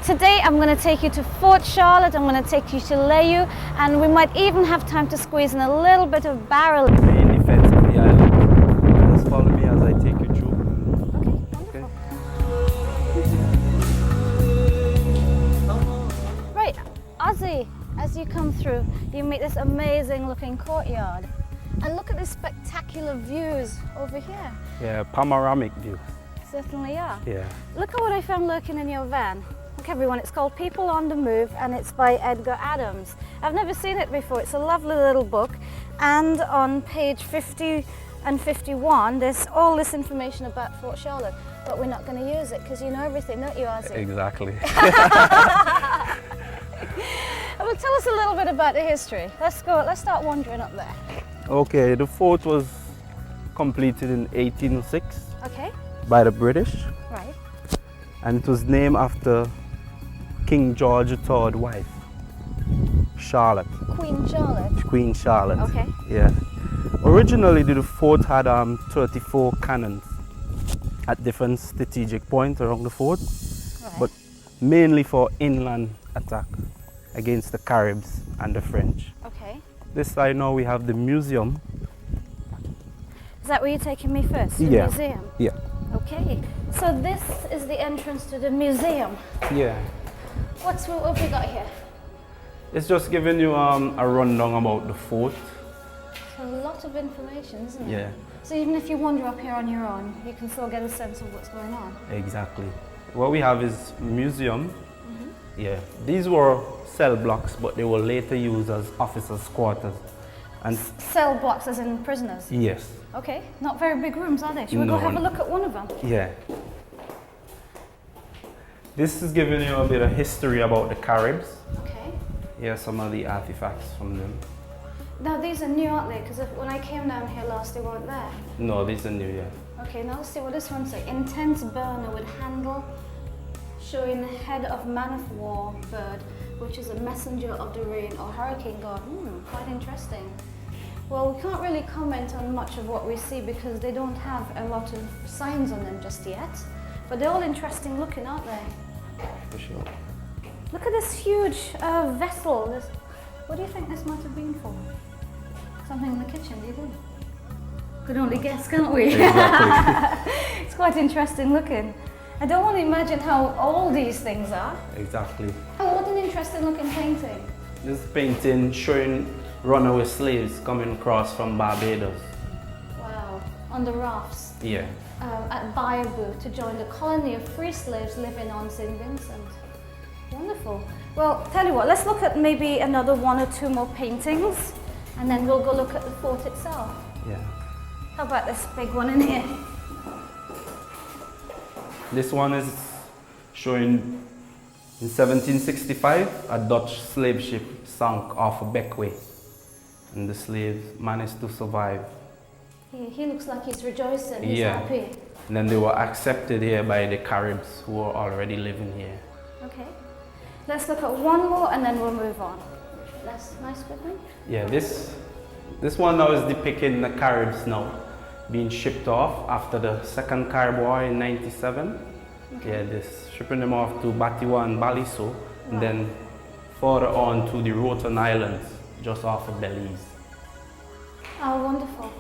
Today I'm going to take you to Fort Charlotte, I'm going to take you to Layu, and we might even have time to squeeze in a little bit of barrel. Main defense of the island. Just follow me as I take you through. Okay, wonderful. Right, Ozzy, as you come through, you meet this amazing looking courtyard. And look at these spectacular views over here. Yeah, panoramic view. Certainly are. Yeah. Look at what I found lurking in your van. Look everyone, it's called People on the Move and it's by Edgar Adams. I've never seen it before, it's a lovely little book, and on page 50 and 51 there's all this information about Fort Charlotte, but we're not going to use it because you know everything, don't you, Ozzy? Exactly. Well, tell us a little bit about the history. Let's start wandering up there. Okay, the fort was completed in 1806 Okay, by the British, right. and it was named after King George III's wife, Charlotte. Queen Charlotte. Queen Charlotte. Okay. Yeah. Originally, the fort had 34 cannons at different strategic points around the fort, Right. but mainly for inland attack against the Caribs and the French. Okay. This side now we have the museum. Is that where you're taking me first? The Yeah. museum? Yeah. Okay. So this is the entrance to the museum. Yeah. What have we got here? It's just giving you a rundown about the fort. So a lot of information, isn't it? Yeah. So even if you wander up here on your own, you can still get a sense of what's going on. Exactly. What we have is museum. Yeah. These were cell blocks, but they were later used as officers' quarters. And Cell blocks as in prisoners? yes. Okay. Not very big rooms, are they? Should we No. go have a look at one of them? Yeah. This is giving you a bit of history about the Caribs. Okay. Yeah, some of the artifacts from them. Now these are new, aren't they? Because when I came down here last, they weren't there. No, these are new, yeah. Okay, now let's see what this one says. Intense burner with handle showing the head of man-of-war bird, which is a messenger of the rain or hurricane god. Quite interesting. Well, we can't really comment on much of what we see because they don't have a lot of signs on them just yet. But they're all interesting looking, aren't they? For sure. Look at this huge vessel. What do you think this might have been for? Something in the kitchen, do you think? Could only guess, can't we? Exactly. It's quite interesting looking. I don't want to imagine how old these things are. Exactly. Oh, what an interesting looking painting. This painting showing runaway slaves coming across from Barbados. Wow, on the rafts Yeah. at Bayaboo to join the colony of free slaves living on St Vincent. Wonderful. Well, tell you what, let's look at maybe another one or two more paintings and then we'll go look at the fort itself. Yeah. How about this big one in here? This one is showing in 1765 a Dutch slave ship sunk off Beckway and the slaves managed to survive. He looks like he's rejoicing, he's happy. And then they were accepted here by the Caribs who were already living here. Okay. Let's look at one more and then we'll move on. That's nice with me. Yeah, this one now is depicting the Caribs now being shipped off after the Second Carib War in 97. Okay. Yeah, this shipping them off to Batiwa and Baliso, and then further on to the Rotan Islands, just off of Belize. Oh, wonderful.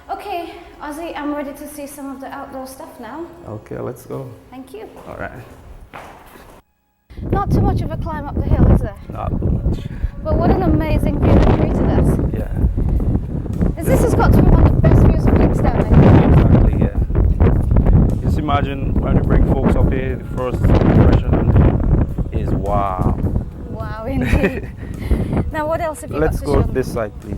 Okay, Ozzy, I'm ready to see some of the outdoor stuff now. Okay, let's go. Thank you. All right. Not too much of a climb up the hill, is there? Not too much. But what an amazing view that greeted us. Yeah. This has got to be one of the best views of Links down there. Exactly, yeah. Just imagine when you bring folks up here, the first impression is wow. Wow, indeed. Now, what else have you Let's got to go show to me? this side, please.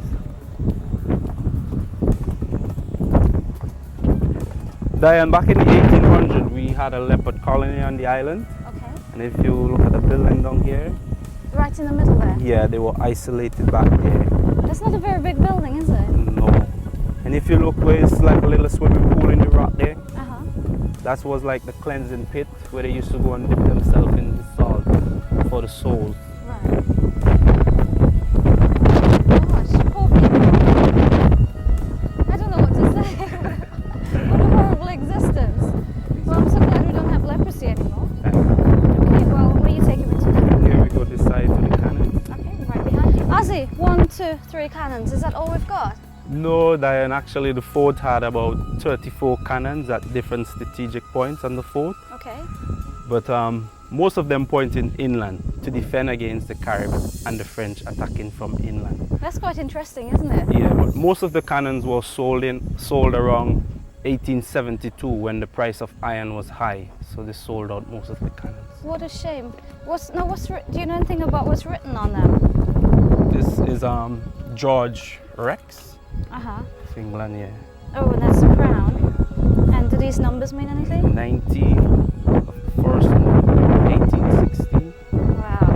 Diane, back in the 1800s, we had a leopard colony on the island. Okay. And if you look at the building down here, Right in the middle there. yeah, they were isolated back there. That's not a very big building, is it? No. And if you look where it's like a little swimming pool in the rock there, Uh-huh. that was like the cleansing pit where they used to go and dip themselves in the salt for the souls. Right. Gosh, poor people. I don't know what to say. What a horrible existence. Well, I'm so glad we don't have leprosy anymore. Okay, well, we 3 cannons. Is that all we've got? No, Diane, actually the fort had about 34 cannons at different strategic points on the fort. Okay. But most of them pointing inland to defend against the Caribs and the French attacking from inland. That's quite interesting, isn't it? Yeah, but most of the cannons were sold around 1872 when the price of iron was high. So they sold out most of the cannons. What a shame. Do you know anything about what's written on them? This is George Rex Uh-huh. of England, yeah. Oh, and that's the crown. And do these numbers mean anything? 1816. Wow.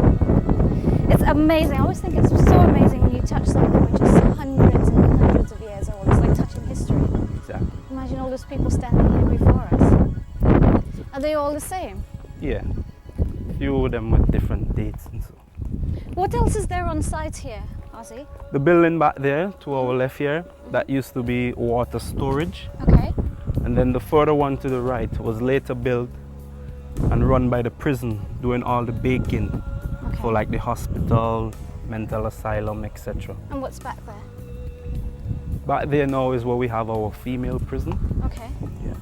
It's amazing. I always think it's so amazing when you touch something which is hundreds and hundreds of years old. It's like touching history. Exactly. Imagine all those people standing here before us. Are they all the same? Yeah. Few of them with different dates and so. What else is there on site here, Ozzy? The building back there to our left here, that used to be water storage. Okay. And then the further one to the right was later built and run by the prison, doing all the baking for like the hospital, mental asylum, etc. And what's back there? Back there now is where we have our female prison. Okay. Yeah.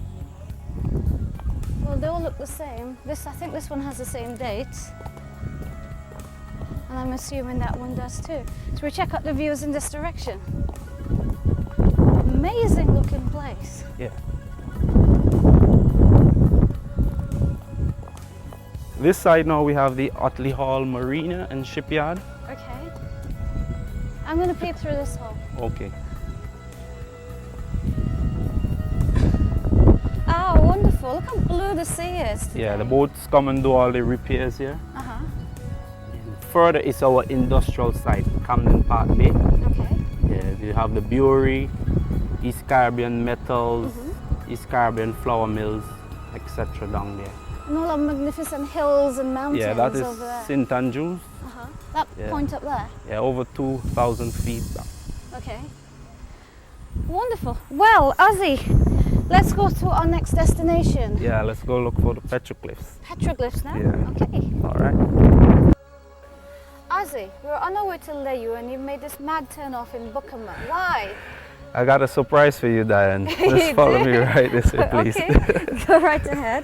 Well, they all look the same. I think this one has the same date. And I'm assuming that one does too. So we check out the views in this direction. Amazing looking place. Yeah. This side now we have the Otley Hall Marina and Shipyard. Okay. I'm going to peep through this hole. Okay. Ah, wonderful. Look how blue the sea is today. Yeah, the boats come and do all the repairs here. Uh-huh. Further is our industrial site, Camden Park Bay. Okay. Yeah, we have the brewery, East Caribbean Metals, East Caribbean Flour Mills, etc. down there. And all our magnificent hills and mountains Yeah, that over is there. St Andrews. Uh-huh. That Yeah. point up there. Yeah, over 2,000 feet down. Okay. Wonderful. Well, Ozzy, let's go to our next destination. Yeah, let's go look for the petroglyphs. Petroglyphs now? Yeah. Okay. All right. Ozzy, we're on our way to Leyu and you've made this mad turn off in Buckham. Why? I got a surprise for you, Diane. Just follow me right this way, please. Okay, go right ahead.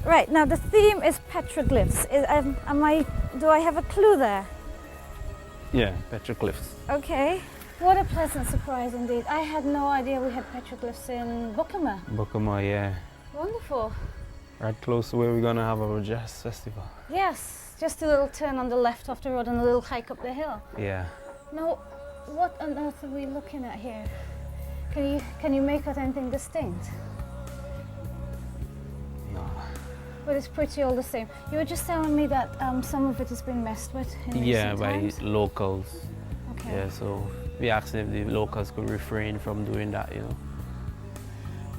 Right, now the theme is petroglyphs. Do I have a clue there? Yeah, petroglyphs. Okay. What a pleasant surprise indeed. I had no idea we had petroglyphs in Buckham. Buckham, yeah. Wonderful. Right close to where we're gonna have our jazz festival. Yes, just a little turn on the left off the road and a little hike up the hill. Yeah. Now, what on earth are we looking at here? Can you make out anything distinct? No. But it's pretty all the same. You were just telling me that some of it has been messed with in recent by times? locals. Okay. Yeah, so we asked if the locals could refrain from doing that, you know.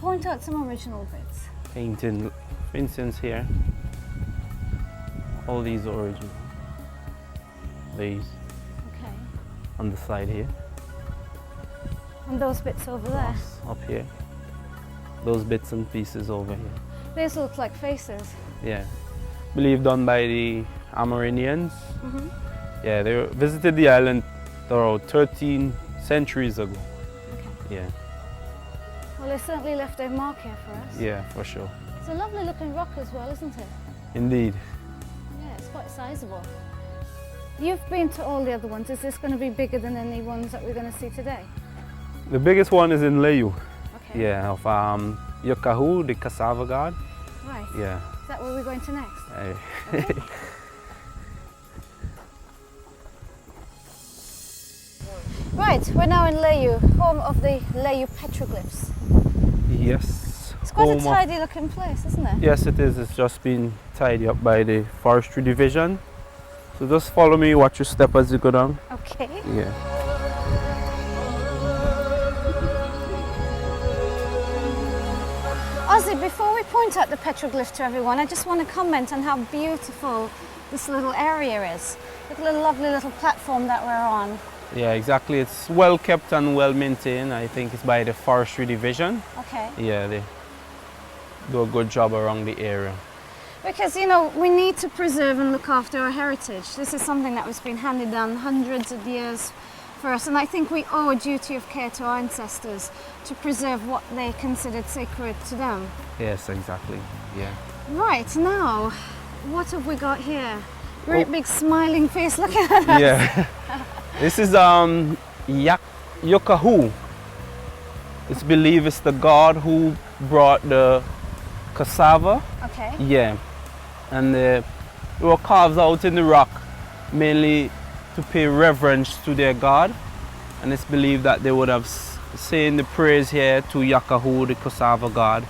Point out some original bits. Painting, for instance, here. All these are original. These Okay. on the side here. And those bits over there. Up here. Those bits and pieces over here. These look like faces. Yeah. Believed done by the Amerindians. Mm-hmm. Yeah, they visited the island around 13 centuries ago. Okay. Yeah. Well, they certainly left their mark here for us. Yeah, for sure. It's a lovely looking rock as well, isn't it? Indeed. Yeah, it's quite sizable. You've been to all the other ones. Is this going to be bigger than any ones that we're going to see today? The biggest one is in Leyu. Okay. Yeah, of Yokahu, the cassava god. Right. Yeah. Is that where we're going to next? Okay. Right, we're now in Leyu, home of the Leyu petroglyphs. Yes. It's quite a Home of- tidy looking place, isn't it? Yes, it is. It's just been tidied up by the forestry division. So just follow me, watch your step as you go down. Okay. Yeah. Ozzy, before we point out the petroglyph to everyone, I just want to comment on how beautiful this little area is. Look at the lovely little platform that we're on. Yeah, exactly. It's well kept and well maintained. I think it's by the forestry division. Okay. Yeah, they do a good job around the area. Because, you know, we need to preserve and look after our heritage. This is something that has been handed down hundreds of years for us, and I think we owe a duty of care to our ancestors to preserve what they considered sacred to them. Yes, exactly. Yeah. Right, now, what have we got here? Great big smiling face, look at that. Yeah. This is Yokahu. It's believed it's the god who brought the cassava. Okay. Yeah. And they were carved out in the rock mainly to pay reverence to their god. And it's believed that they would have saying the praise here to Yakahu, the cassava god,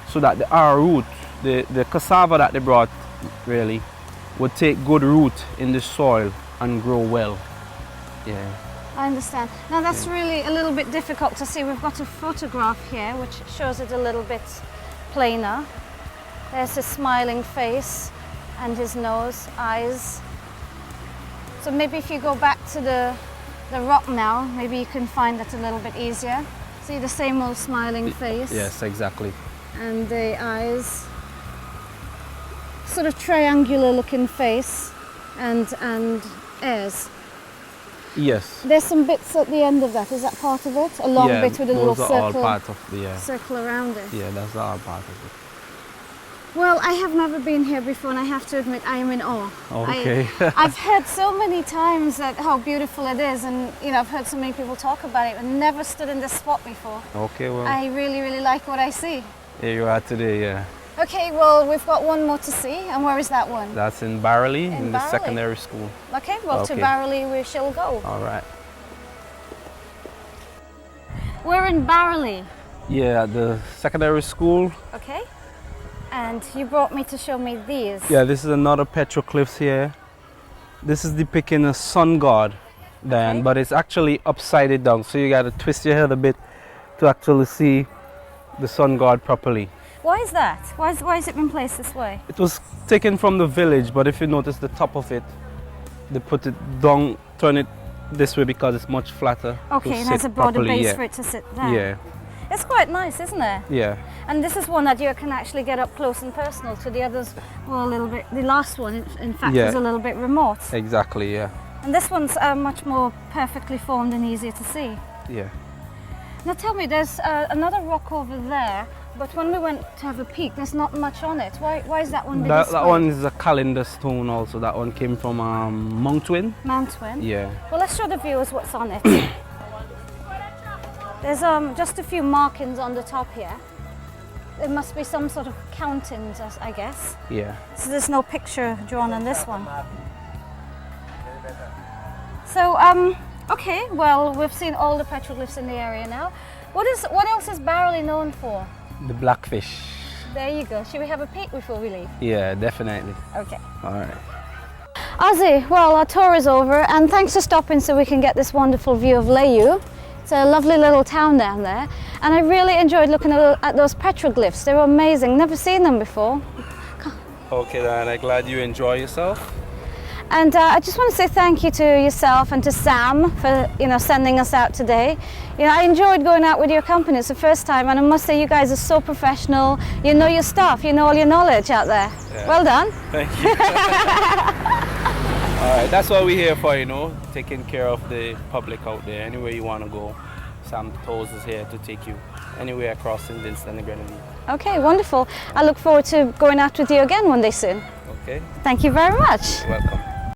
so that the root, the cassava that they brought, really, would take good root in the soil and grow well. Yeah. I understand. Now that's really a little bit difficult to see. We've got a photograph here which shows it a little bit plainer. There's his smiling face and his nose, eyes. So maybe if you go back to the rock now, maybe you can find that a little bit easier. See the same old smiling face. Yes, exactly. And the eyes. Sort of triangular looking face and ears. Yes. There's some bits at the end of that. Is that part of it? A long bit with a little those are circle. all part of the circle around it. Yeah, that's all part of it. Well, I have never been here before, and I have to admit I am in awe. Okay. I've heard so many times that how beautiful it is, and you know I've heard so many people talk about it, but never stood in this spot before. Okay, well. I really, really like what I see. Here you are today, yeah. Okay, well we've got one more to see, and where is that one? That's in Barley, in the Barley. secondary school. Okay, well to Barley we shall go. All right. We're in Barley. Yeah, the secondary school. Okay. And you brought me to show me these. Yeah, this is another petroglyphs here. This is depicting a sun god, Diane, but it's actually upside down. So you got to twist your head a bit to actually see the sun god properly. Why is that? Why has it been placed this way? It was taken from the village, but if you notice the top of it, they put it down, turn it this way because it's much flatter. Okay, and has a broader base for it to sit there. Yeah. It's quite nice, isn't it? Yeah. And this is one that you can actually get up close and personal to. The others were a little bit, the last one in fact is a little bit remote. Exactly, yeah. And this one's much more perfectly formed and easier to see. Yeah. Now tell me, there's another rock over there, but when we went to have a peek, there's not much on it. Why is that one been displayed? That one is a calendar stone also. That one came from Mount Twin. Mount Twin? Yeah. Well, let's show the viewers what's on it. There's just a few markings on the top here. There must be some sort of countings, I guess. Yeah. So there's no picture drawn on this one. So, okay, well, we've seen all the petroglyphs in the area now. What else is Barley known for? The blackfish. There you go. Should we have a peek before we leave? Yeah, definitely. Okay. All right. Ozzy, well, our tour is over, and thanks for stopping so we can get this wonderful view of Layu. It's a lovely little town down there, and I really enjoyed looking at those petroglyphs. They were amazing. Never seen them before. Okay, then I'm glad you enjoy yourself. And I just want to say thank you to yourself and to Sam for sending us out today. I enjoyed going out with your company. It's the first time, and I must say you guys are so professional. You know your stuff. You know all your knowledge out there. Yeah. Well done. Thank you. All right, that's what we're here for, taking care of the public out there. Anywhere you want to go, Sam Toes is here to take you anywhere across St Vincent and the Grenadines. Okay, wonderful. I look forward to going out with you again one day soon. Okay. Thank you very much. You're welcome.